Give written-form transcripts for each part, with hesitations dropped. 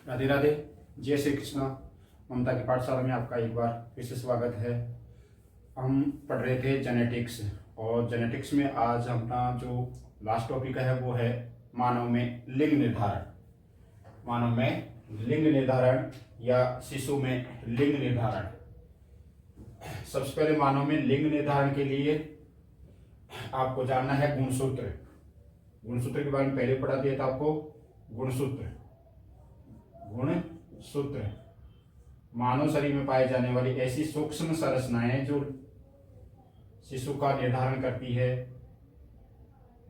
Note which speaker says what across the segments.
Speaker 1: राधे राधे। जय श्री कृष्णा। ममता की पाठशाला में आपका एक बार फिर से स्वागत है। हम पढ़ रहे थे जेनेटिक्स, और जेनेटिक्स में आज अपना जो लास्ट टॉपिक है वो है मानव में लिंग निर्धारण। मानव में लिंग निर्धारण या शिशु में लिंग निर्धारण। सबसे पहले मानव में लिंग निर्धारण के लिए आपको जानना है गुणसूत्र। गुणसूत्र के बारे में पहले पढ़ा दिया था आपको। गुणसूत्र मानव शरीर में पाए जाने वाली ऐसी सूक्ष्म संरचनाएं जो शिशु का निर्धारण करती है,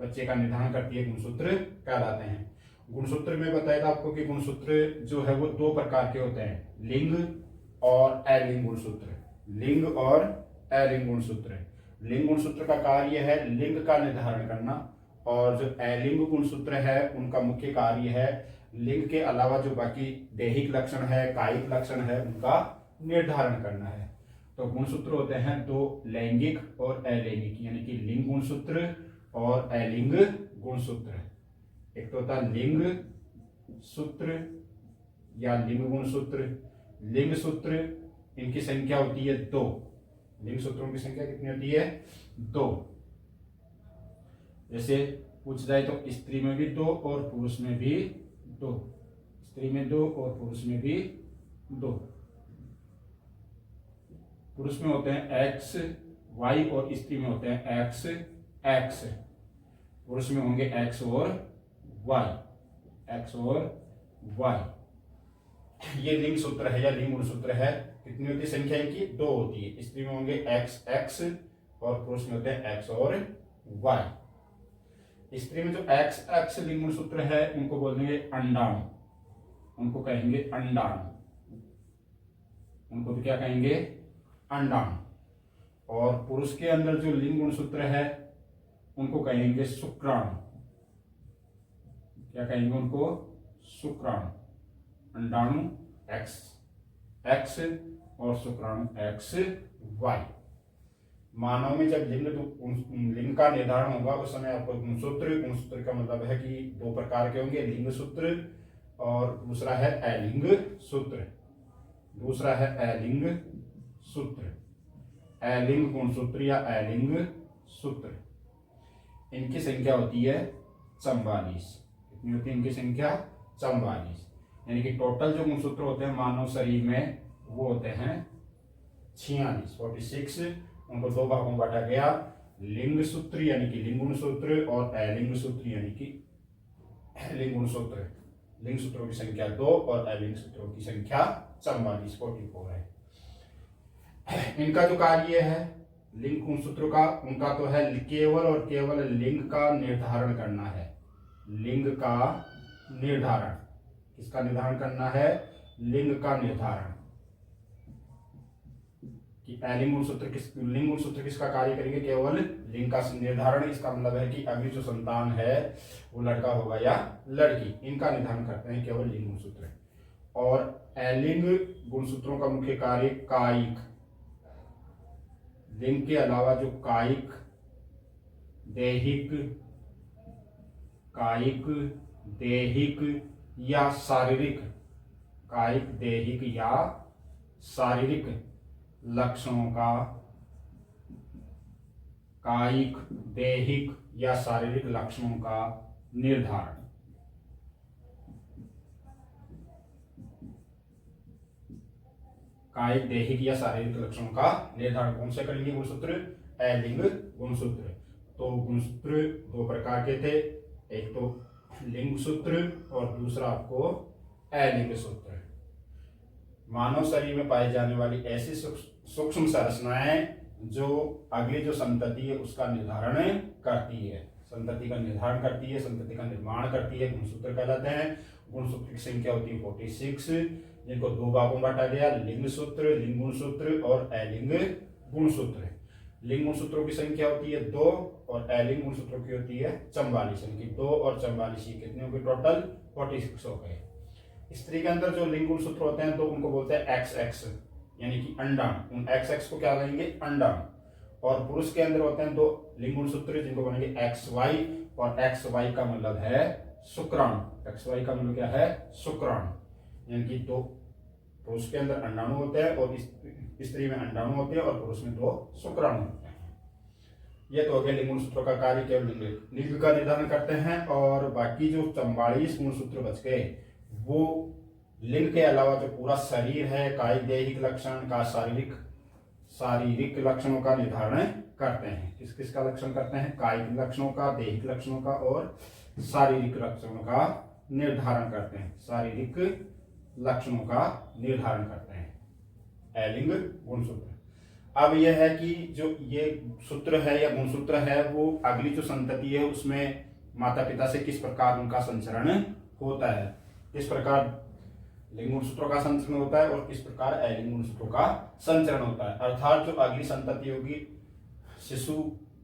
Speaker 1: बच्चे का निर्धारण करती है, गुणसूत्र कहलाते हैं। गुणसूत्र में बताया था आपको कि गुणसूत्र जो है वो दो प्रकार के होते हैं, लिंग और अलिंग गुणसूत्र। लिंग और अलिंग गुणसूत्र। लिंग गुणसूत्र का कार्य है लिंग का निर्धारण करना, और जो अलिंग गुणसूत्र है उनका मुख्य कार्य है लिंग के अलावा जो बाकी दैहिक लक्षण है, कायिक लक्षण है, उनका निर्धारण करना है। तो गुणसूत्र होते हैं दो, लैंगिक और अलैंगिक, यानी कि लिंग गुणसूत्र और अलिंग गुणसूत्र। एक तो होता है लिंग सूत्र या लिंग गुणसूत्र। लिंग सूत्र इनकी संख्या होती है 2। लिंग सूत्रों की संख्या कितनी होती है? 2। जैसे पूछ जाए तो स्त्री में भी 2 और पुरुष में भी 2। स्त्री में 2 और पुरुष में भी 2। पुरुष में होते हैं X Y और स्त्री में होते हैं X X। पुरुष में होंगे X और Y, X और Y। ये लिंग सूत्र है या लिंग गुणसूत्र है। कितनी होती है संख्या इनकी? 2 होती है। स्त्री में होंगे X X और पुरुष में होते हैं X और Y। स्त्री में जो X X लिंग गुणसूत्र है उनको बोल देंगे अंडाणु, उनको कहेंगे अंडाणु। उनको भी क्या कहेंगे? अंडाणु। और पुरुष के अंदर जो लिंग गुणसूत्र है उनको कहेंगे शुक्राणु। क्या कहेंगे उनको? शुक्राणु। अंडाणु X X और शुक्राणु X Y। मानव में जब लिंग का निर्धारण होगा उस समय आपको गुणसूत्र का मतलब है कि 2 प्रकार के होंगे, लिंग सूत्र और दूसरा है अलिंग सूत्र। दूसरा है अलिंग सूत्र, अलिंग गुणसूत्र या अलिंग सूत्र। इनकी संख्या होती है 44। कितनी होती है इनकी संख्या? 44। यानी कि टोटल जो गुणसूत्र होते हैं मानव शरीर में वो होते हैं 46। उनको 2 भागों में बांटा गया, लिंग सूत्र यानी कि लिंग गुणसूत्र और अलिंग सूत्र यानी कि अलिंग गुणसूत्र। लिंग सूत्रों की संख्या 2 और अलिंग सूत्रों की संख्या 44 है। इनका जो कार्य है लिंग गुणसूत्रों का, उनका तो है केवल और केवल लिंग का निर्धारण करना है। लिंग का निर्धारण। किसका निर्धारण करना है? लिंग का निर्धारण। कि लिंग गुणसूत्र किसका कार्य करेंगे? केवल लिंग का निर्धारण। इसका मतलब है कि अभी जो संतान है वो लड़का होगा या लड़की, इनका निर्धारण करते हैं केवल लिंग गुणसूत्र। और अलिंग गुणसूत्रों का मुख्य कार्य कायिक, लिंग के अलावा जो कायिक, दैहिक या शारीरिक, कायिक, दैहिक या शारीरिक लक्षणों का, कायिक, दैहिक या शारीरिक लक्षणों का निर्धारण। कायिक, दैहिक या शारीरिक लक्षणों का निर्धारण कौन से करेंगे? गुणसूत्र, अलिंग गुणसूत्र। तो गुणसूत्र 2 प्रकार के थे, एक तो लिंग सूत्र और दूसरा आपको अलिंग सूत्र। मानव शरीर में पाई जाने वाली ऐसी सूक्ष्म संरचनाएं जो अगली जो संतति है उसका निर्धारण करती है, संतति का निर्धारण करती है, संतति का निर्माण करती है, गुणसूत्र कहलाते हैं। गुणसूत्र की संख्या होती है 46, जिनको 2 भागों में बांटा गया, लिंग सूत्र, लिंग गुणसूत्र और अलिंग गुणसूत्र। लिंग गुणसूत्रों की संख्या होती है 2 और अलिंग गुणसूत्रों की होती है 44। यानी कि 2 और 44 कितने हो गए? टोटल 46 हो गए। स्त्री के अंदर जो लिंग गुणसूत्र होते हैं तो उनको बोलते हैं एक्स एक्स, यानी कि अंडाणु। उन एक्स एक्स को क्या कहेंगे? अंडाणु। और पुरुष के अंदर होते हैं 2 लिंग गुणसूत्र जिनको बनेंगे एक्स वाई, और एक्स वाई का मतलब है शुक्राणु। एक्स वाई का मतलब क्या है? शुक्राणु। यानी कि दो पुरुष के अंदर अंडाणु होते हैं और स्त्री में अंडाणु होते हैं और पुरुष में 2 शुक्राणु होते हैं। ये तो हो गया लिंग गुणसूत्रों का कार्य, केवल लिंग का निर्धारण करते हैं। और बाकी जो 44 गुणसूत्र बच गए वो लिंग के अलावा जो पूरा शरीर है, कायिक दैहिक लक्षण का, शारीरिक लक्षणों का निर्धारण करते हैं। किस किस का लक्षण करते हैं? कायिक लक्षणों का, दैहिक लक्षणों का और शारीरिक लक्षणों का निर्धारण करते हैं। शारीरिक लक्षणों का निर्धारण करते हैं अलिंग गुणसूत्र। अब यह है कि जो ये सूत्र है या गुणसूत्र है वो अगली जो संतति है उसमें माता पिता से किस प्रकार उनका संचरण होता है, किस प्रकार लिंग गुणसूत्रों का संचरण होता है और किस प्रकार अलिंग गुणसूत्रों का संचरण होता है। अर्थात जो अगली संतति होगी शिशु,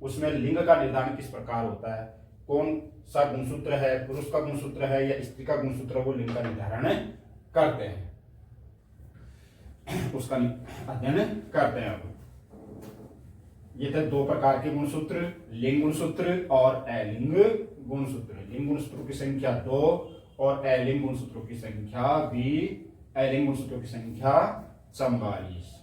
Speaker 1: उसमें लिंग का निर्धारण किस प्रकार होता है, कौन सा गुणसूत्र है, पुरुष का गुणसूत्र है या स्त्री का गुणसूत्र, वो लिंग का निर्धारण करते हैं, उसका अध्ययन करते हैं। अब ये थे 2 प्रकार के गुणसूत्र, लिंग गुणसूत्र और अलिंग गुणसूत्र। लिंग गुणसूत्रों की संख्या 2 और अलिंग गुणसूत्रों की संख्या भी, अलिंग गुणसूत्रों की संख्या 44।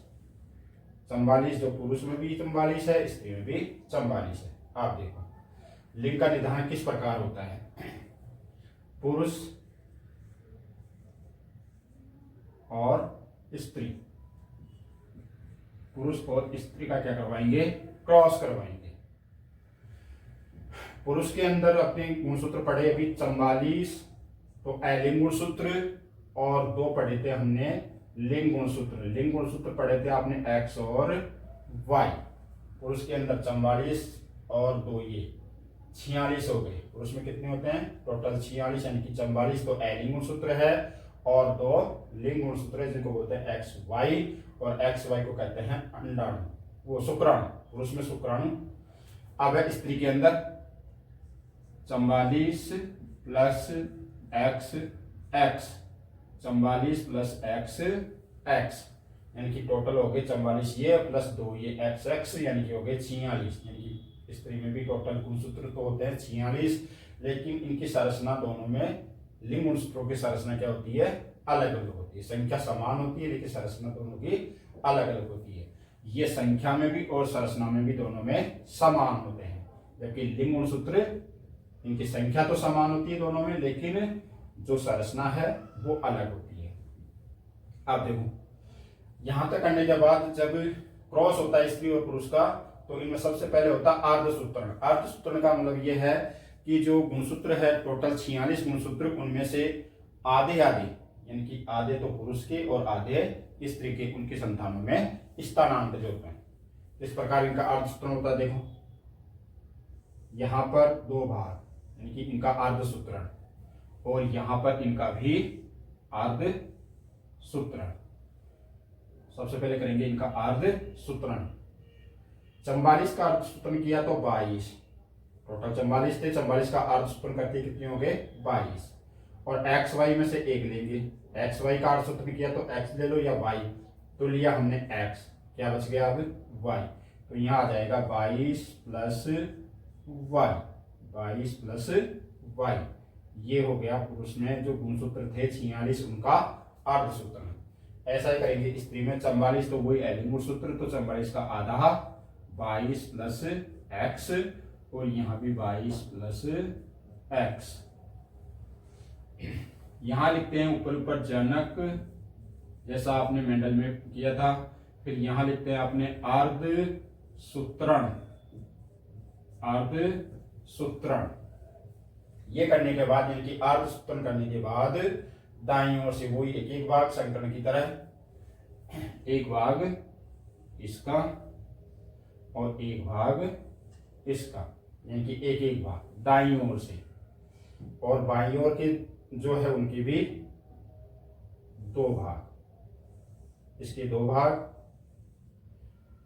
Speaker 1: 44 जो पुरुष में भी 44 है, स्त्री में भी 44 है। आप देखो लिंग का निर्धारण किस प्रकार होता है। पुरुष और स्त्री, पुरुष और स्त्री का क्या करवाएंगे? क्रॉस करवाएंगे। पुरुष के अंदर अपने गुणसूत्र पढ़े अभी 44, तो अलिंग गुणसूत्र, और 2 पढ़े थे हमने लिंग गुणसूत्र। लिंग गुणसूत्र पढ़े थे आपने एक्स और वाई। पुरुष के अंदर 44 और 2 ये 46 हो गए। पुरुष में कितने होते हैं? टोटल 46, यानी कि 44 तो अलिंग गुणसूत्र है और 2 लिंग गुणसूत्र है जिनको बोलते हैं एक्स वाई, और एक्स वाई को कहते हैं अंडाणु, वो शुक्राणु। पुरुष में शुक्राणु। अब है स्त्री के अंदर 44 plus x x, 44 plus x x, यानी कि टोटल हो गए 44 ये प्लस 2 ये एक्स एक्स, यानी कि हो गए 46। यानी कि स्त्री में भी टोटल गुणसूत्र तो होते हैं 46, लेकिन इनकी संरचना दोनों में, लिंग गुणसूत्रों की संरचना क्या होती है? अलग अलग होती है। संख्या समान होती है लेकिन संरचना दोनों की अलग अलग होती है। ये संख्या में भी और संरचना में भी दोनों में समान होते हैं, जबकि लिंग गुणसूत्र इनकी संख्या तो समान होती है दोनों में, लेकिन जो संरचना है वो अलग होती है। आप देखो यहां तक करने के बाद जब क्रॉस होता है स्त्री और पुरुष का, तो इनमें सबसे पहले होता है अर्धसूत्रण। अर्धसूत्रण का मतलब ये है कि जो गुणसूत्र है टोटल 46 गुणसूत्र, उनमें से आधे आधे, यानी कि आधे तो पुरुष के और आधे स्त्री के, उनकी संतानों में स्थानांतरित होते हैं। इस प्रकार इनका अर्धसूत्रण होता है। देखो यहां पर 2 भाग, यानी कि इनका अर्धसूत्रण, और यहां पर इनका भी अर्धसूत्रण। सबसे पहले करेंगे इनका अर्धसूत्रण। 44 का अर्धसूत्रण किया तो 22, टोटल 44 थे, 44 का अर्धसूत्रण करके कितने हो गए? 22। और एक्स वाई में से एक लेंगे। एक्स वाई का अर्धसूत्रण किया तो एक्स ले लो या वाई, तो लिया हमने एक्स, क्या बच गया अब? वाई। तो यहाँ आ जाएगा 22 प्लस वाई, 22 प्लस वाई। ये हो गया पुरुष में जो गुणसूत्र थे 46, उनका अर्धसूत्रण। ऐसा ही करेंगे स्त्री में 44, तो वही अलिंग गुणसूत्र, तो 44 का आधा 22 प्लस एक्स, और यहाँ भी 22 प्लस एक्स। यहां लिखते हैं ऊपर ऊपर जनक, जैसा आपने मेंडल में किया था। फिर यहां लिखते हैं आपने अर्धसूत्रण, अर्धसूत्रण। ये करने के बाद, यानी कि अर्धसूत्रण करने के बाद दाईं ओर से वही एक एक भाग संकरण की तरह, एक भाग इसका और एक भाग इसका, यानी कि एक एक भाग दाईं ओर से, और बाईं ओर के जो है उनके भी 2 भाग, इसके 2 भाग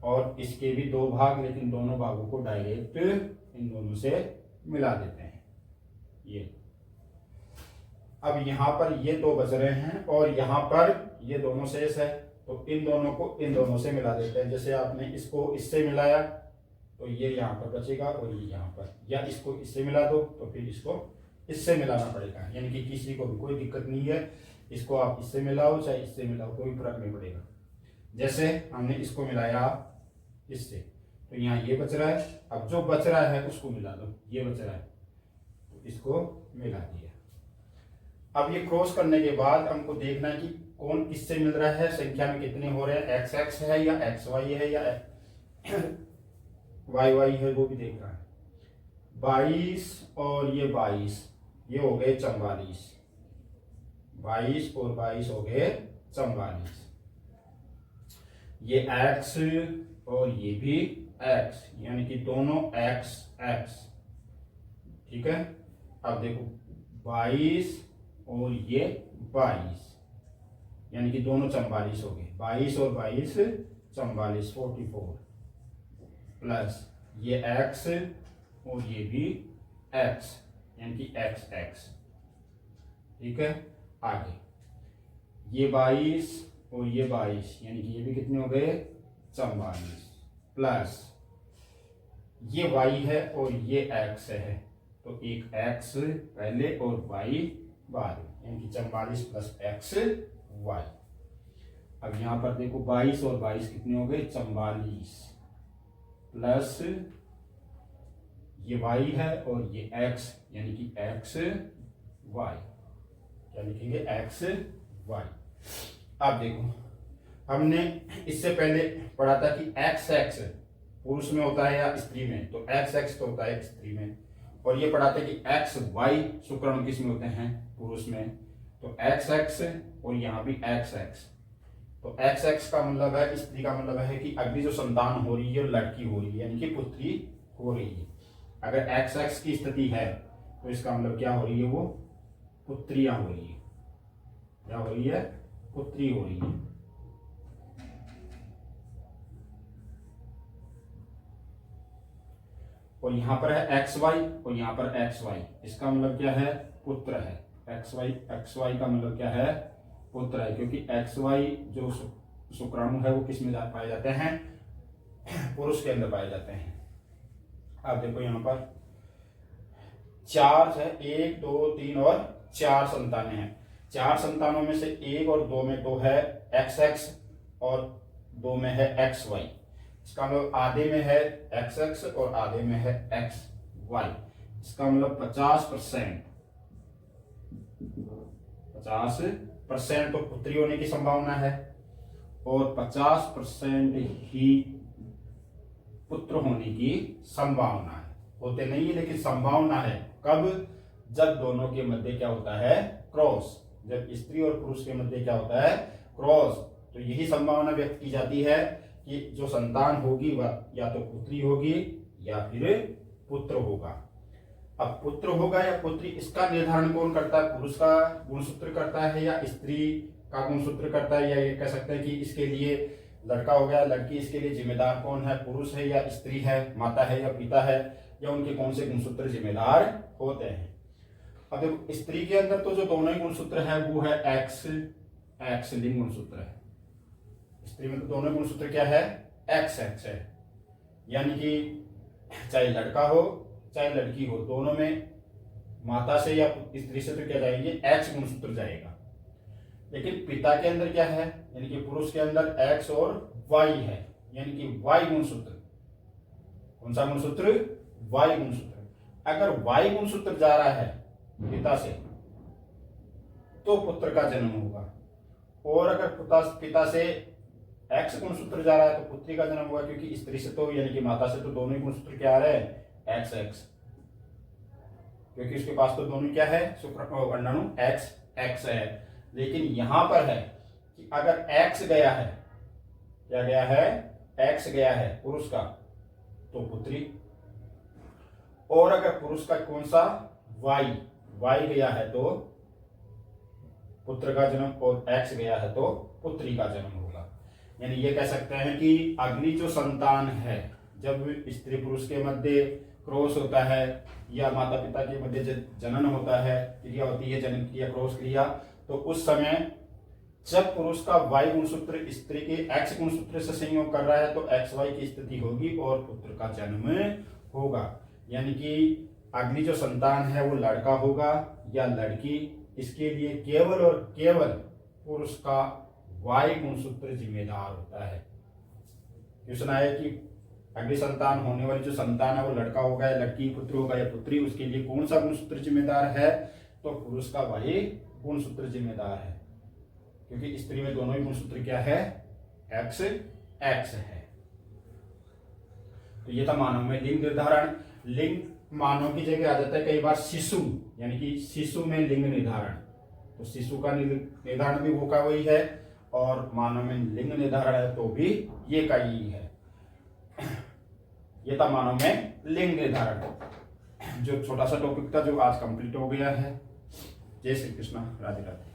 Speaker 1: और इसके भी 2 भाग, लेकिन दोनों भागों को डायरेक्ट इन दोनों से मिला देते हैं। ये अब यहां पर ये 2 बच रहे हैं और यहां पर ये दोनों शेष है, तो इन दोनों को इन दोनों से मिला देते हैं। जैसे आपने इसको इससे मिलाया तो ये यहाँ पर बचेगा और ये यहाँ पर, या इसको इससे मिला दो तो फिर इसको इससे मिलाना पड़ेगा, यानी कि किसी को भी कोई दिक्कत नहीं है। इसको आप इससे मिलाओ चाहे इससे मिलाओ, कोई फर्क नहीं पड़ेगा। जैसे हमने इसको मिलाया इससे, तो यहाँ ये बच रहा है, अब जो बच रहा है उसको मिला दो, ये बच रहा है तो इसको मिला दिया। अब ये क्रॉस करने के बाद हमको देखना है कि कौन किससे मिल रहा है, संख्या में कितने हो रहे हैं, एक्स एक्स है या एक्स वाई है या वाई वाई है, वो भी देखना है। 22 और ये 22, ये हो गए 44, 22 और 22 हो गए 44। ये x और ये भी x, यानी कि दोनों x x, ठीक है। अब देखो 22 और ये 22, यानी कि दोनों 44 हो गए, 22 और 22 44, 44 प्लस ये x और ये भी x, यानी कि x x, ठीक है। आगे ये 22 और ये 22, यानी कि ये भी कितने हो गए 44 प्लस ये y है और ये x है, तो एक x पहले और y बाद में, यानी कि 44 प्लस x y। अब यहां पर देखो 22 और 22 कितने हो गए 44 प्लस ये y है और ये x, यानी कि x y, क्या लिखेंगे x y। अब देखो हमने इससे पहले पढ़ा था कि एक्स एक्स पुरुष में होता है या स्त्री में, तो एक्स एक्स तो होता है स्त्री में, और ये पढ़ा था कि एक्स वाई शुक्राणु किस में होते हैं, पुरुष में, तो एक्स एक्स और यहाँ भी एक्स एक्स। तो एक्स एक्स का मतलब है, स्त्री का मतलब है कि अगली जो संतान हो रही है लड़की हो रही है, यानी कि पुत्री हो रही है। अगर एक्स एक्स की स्थिति है तो इसका मतलब क्या हो रही है, वो पुत्रियां हो रही है, क्या हो रही है, पुत्री हो रही है। और यहां पर है एक्स वाई और यहां पर एक्स वाई, इसका मतलब क्या है, पुत्र है। एक्स वाई का मतलब क्या है, पुत्र है, क्योंकि एक्स वाई जो शुक्राणु है वो किस में पाए जाते हैं, पुरुष के अंदर पाए जाते हैं। अब देखो यहाँ पर 4 है, 1 2 3 और 4 संतानें हैं। 4 संतानों में से 1 और 2 में तो है एक्स एक्स और 2 में है एक्स वाई, इसका मतलब आधे में है एक्स एक्स और आधे में है एक्स वाई। इसका मतलब 50% तो पुत्री होने की संभावना है और 50% ही पुत्र होने की संभावना है। होते नहीं है लेकिन संभावना है। कब, जब दोनों के मध्य क्या होता है, क्रॉस, जब स्त्री और पुरुष के मध्य क्या होता है, क्रॉस, तो यही संभावना व्यक्त की जाती है कि जो संतान होगी वह या तो पुत्री होगी या फिर पुत्र होगा। अब पुत्र होगा या पुत्री, इसका निर्धारण कौन करता है, पुरुष का गुणसूत्र करता है या स्त्री का गुणसूत्र करता है, या ये कह सकते हैं कि इसके लिए लड़का हो गया लड़की, इसके लिए जिम्मेदार कौन है, पुरुष है या स्त्री है, माता है या पिता है, या उनके कौन से गुणसूत्र जिम्मेदार होते हैं। अब देखो स्त्री के अंदर तो जो दोनों ही गुणसूत्र है वो है एक्स एक्स लिंग गुणसूत्र है। स्त्री में तो दोनों गुणसूत्र क्या है, एक्स एक्स है, यानी कि चाहे लड़का हो चाहे लड़की हो, दोनों में माता से या स्त्री से तो क्या जाएंगे, एक्स गुणसूत्र जाएगा। लेकिन पिता के अंदर क्या है, यानी कि पुरुष के अंदर एक्स और वाई है, यानी कि वाई गुणसूत्र। कौन सा गुणसूत्र, वाई गुणसूत्र। अगर वाई गुणसूत्र जा रहा है पिता से तो पुत्र का जन्म होगा, और अगर पिता से एक्स गुणसूत्र जा रहा है तो पुत्री का जन्म होगा, क्योंकि स्त्री से तो यानी कि माता से तो दोनों ही गुणसूत्र क्या आ रहे हैं, एक्स एक्स, क्योंकि उसके पास तो दोनों क्या है, अंडाणु एक्स एक्स है। लेकिन यहां पर है कि अगर एक्स गया है, क्या गया है, एक्स गया है पुरुष का तो पुत्री, और अगर पुरुष का कौन सा, वाई वाई गया है तो पुत्र का जन्म, और एक्स गया है तो पुत्री का जन्म होगा। यानी ये कह सकते हैं कि अगली जो संतान है, जब स्त्री पुरुष के मध्य क्रॉस होता है या माता पिता के मध्य जनन होता है, क्रिया होती है जनन क्रिया क्रॉस क्रिया, तो उस समय जब पुरुष का वाई गुणसूत्र स्त्री के एक्स गुणसूत्र से संयोग कर रहा है तो एक्स वाई की स्थिति होगी और पुत्र का जन्म होगा। यानी कि अगली जो संतान है वो लड़का होगा या लड़की, इसके लिए केवल और केवल पुरुष का वाई गुणसूत्र जिम्मेदार होता है। क्वेश्चन आया कि अगली संतान होने वाली जो संतान है वो लड़का होगा या लड़की, पुत्र होगा या पुत्री, उसके लिए कौन सा गुणसूत्र जिम्मेदार है? तो पुरुष का वाई गुणसूत्र जिम्मेदार है, क्योंकि स्त्री में दोनों ही गुणसूत्र क्या है? एक्स एक्स है। तो ये था मानव में लिंग निर्धारण। लिंग मानव की जगह आ जाता है कई बार शिशु, यानी कि शिशु में लिंग निर्धारण। तो शिशु का निर्धारण भी वो का वही है, और मानव में लिंग निर्धारण है तो भी ये का ही है। ये था मानव में लिंग निर्धारण। जो छोटा सा टॉपिक था जो आज कंप्लीट हो गया है। जय श्री कृष्ण, राधे राधे।